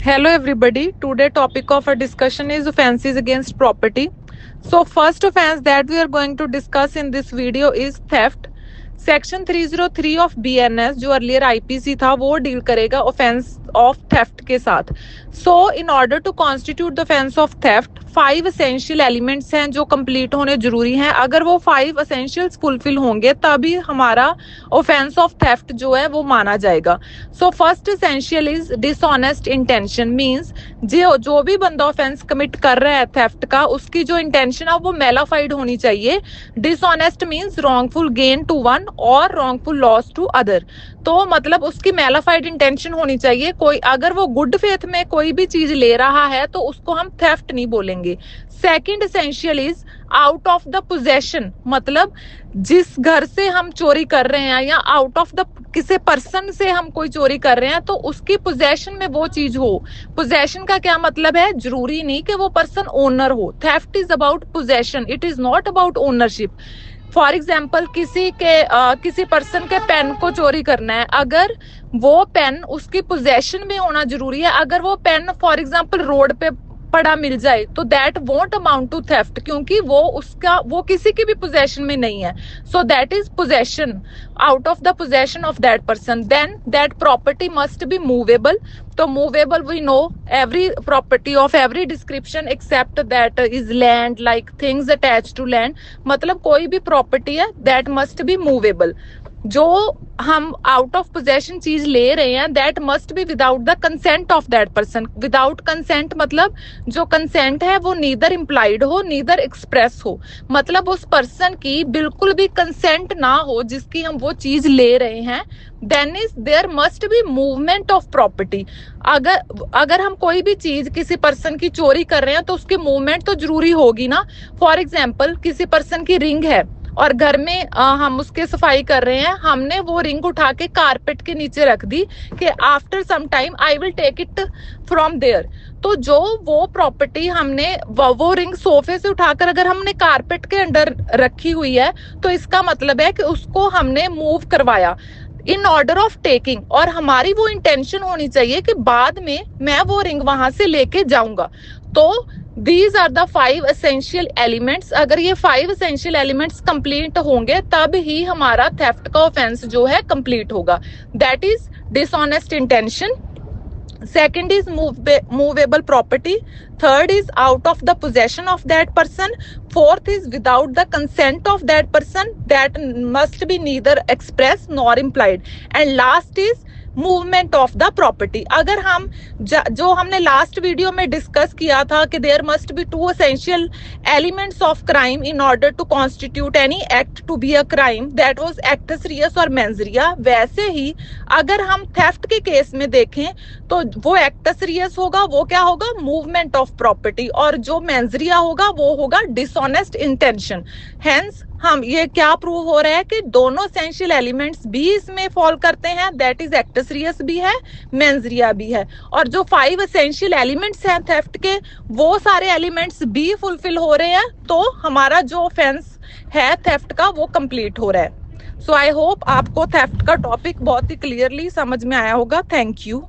Hello everybody. Today topic of our discussion is offenses against property. So first offense that we are going to discuss in this video is theft. Section 303 of BNS जो earlier IPC था वो deal करेगा offence of theft के साथ. So in order to constitute the offence of theft 5 essential elements हैं जो complete होने जरूरी हैं. अगर वो 5 एसेंशियल्स फुलफिल होंगे तभी हमारा ऑफेंस ऑफ थेफ्ट जो है वो माना जाएगा. So first essential is dishonest intention. Means जो भी बंदा ऑफेंस कमिट कर रहा है थेफ्ट का, उसकी जो इंटेंशन है वो मेलाफाइड होनी चाहिए. Dishonest means wrongful gain to one or wrongful loss to other. तो मतलब उसकी मेलाफाइड इंटेंशन होनी चाहिए. कोई अगर वो गुड फेथ में कोई भी चीज ले रहा है तो उसको हम थेफ्ट नहीं बोलेंगे. Second essential is out of the possession. मतलब जिस घर से हम चोरी कर रहे हैं या आउट ऑफ द किसी पर्सन से हम कोई चोरी कर रहे हैं तो उसकी पोजेशन में वो चीज हो. पोजेशन का क्या मतलब है? जरूरी नहीं कि वो पर्सन ओनर हो. Theft is about possession, it is not about ownership. For example किसी पर्सन के पेन को चोरी करना है, अगर वो पेन उसकी पोजेशन में होना जरूरी है. अगर वो पेन फॉर एग्जाम्पल रोड पे पड़ा मिल जाए तो that won't amount to theft, क्योंकि वो किसी की भी पोजेशन में नहीं है. So that is possession, out of the possession of that person. Then that property must be movable. तो movable we know every property of every description except that is land, like things attach to land. मतलब कोई भी property है that must be movable. जो हम out of possession चीज ले रहे हैं that must be without the consent of that person. Without consent मतलब जो कंसेंट है वो नीदर इम्प्लाइड हो नीदर एक्सप्रेस हो. मतलब उस पर्सन की बिल्कुल भी कंसेंट ना हो जिसकी हम वो चीज ले रहे हैं. Then is there must be movement of property. अगर हम कोई भी चीज किसी पर्सन की चोरी कर रहे हैं तो उसकी मूवमेंट तो जरूरी होगी ना. फॉर एग्जाम्पल किसी पर्सन की रिंग है और घर में हम उसके सफाई कर रहे हैं, हमने वो रिंग उठा के कारपेट के नीचे रख दी कि after some time I will take it from there. तो जो वो प्रॉपर्टी हमने वो रिंग सोफे से उठाकर अगर हमने कारपेट के अंडर रखी हुई है तो इसका मतलब है कि उसको हमने मूव करवाया इन ऑर्डर ऑफ टेकिंग. और हमारी वो इंटेंशन होनी चाहिए कि बाद में मैं वो रिंग वहां से लेके जाऊंगा. तो These are the 5 essential elements. अगर ये 5 essential elements complete होंगे तब ही हमारा theft का offense जो है complete होगा. That is dishonest intention. Second is movable property. Third is out of the possession of that person. Fourth is without the consent of that person. That must be neither express nor implied. And last is movement of the property. अगर हम जो हमने last video में discuss किया था कि there must be 2 essential elements of crime in order to constitute any act to be a crime, that was actus reus और mens रिया. वैसे ही अगर हम थेफ्ट के केस में देखें तो वो एक्टस रियस होगा, वो क्या होगा? Movement of property. और जो मेंस रिया होगा वो होगा डिसऑनेस्ट इंटेंशन. हेंस हम ये क्या प्रूव हो रहा है कि दोनों एसेंशियल एलिमेंट्स भी इसमें फॉल करते हैं. दैट इज एक्टस रियस भी है, मेंस रिया भी है. और जो 5 एसेंशियल एलिमेंट्स हैं थेफ्ट के वो सारे एलिमेंट्स भी फुलफिल हो रहे हैं. तो हमारा जो ऑफेंस है थेफ्ट का वो कंप्लीट हो रहा है. सो आई होप आपको थेफ्ट का टॉपिक बहुत ही क्लियरली समझ में आया होगा. Thank you.